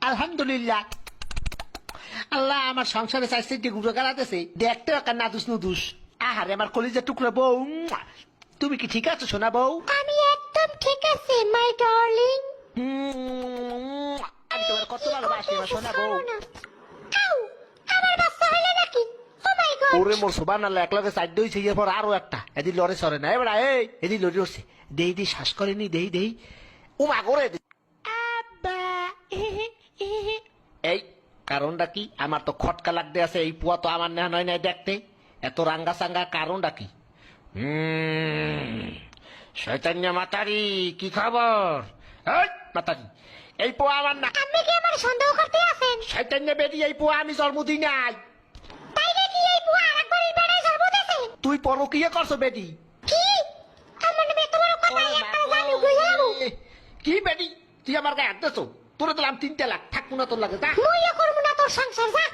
আলহামদুলিল্লাহ। আল্লাহ আমার সংসারে চাইছে গুঁড়ো গালাতেছে, দেখতে একটা নাদুস নুদুস। আহারে আমার কলিজার টুকরা বউ, তুমি কি ঠিক আছো সোনা বউ? আমি একদম ঠিক আছি মাই ডার্লিং। আমি তোমার কত ভালোবাসি আমার সোনা বউ। আউ, আমার বাচ্চা হইলো নাকি? ও মাই গড। ওরে মোর সোবান আল্লাহ, এক লগে চার দইছে, এরপর আরো একটা এদিন লড়ে সরে না। এবার এদিন লড়ে উঠছে, দেই দেই শ্বাস করেনি, দেই দেই ও মা করে আব্বা। এই কারণটা কি? আমার তো খটকা লাগতে আছে, এই পুয়া তো আমার নেহা নয় নাই দেখতে, এত রাঙ্গা সাঙ্গা কারণটা কি? শয়তান্যা মাতারি, কি খবর? এই মাতারি, এই পোয়া আমার না। আপনি কি আমার সন্দেহ করতে আছেন? শয়তান্যা বেদি, এই পোয়া আমি জন্ম দিই নাই। তাই নাকি? এই বুয়া আরেকবার এই বেড়ায় জন্ম দিয়েছে? তুই পরকিয়া করছো বেদি? কি? আমার নামে এত বড় কথা, একটা জানি গইয়া যাবো। কি বেদি, তুই আমার গায়ে হাত দিছো? তোরে দিলাম 3 লাখ, থাকবো না তোর লাগে, যা। মুইও করবো না তোর সংসার, যা।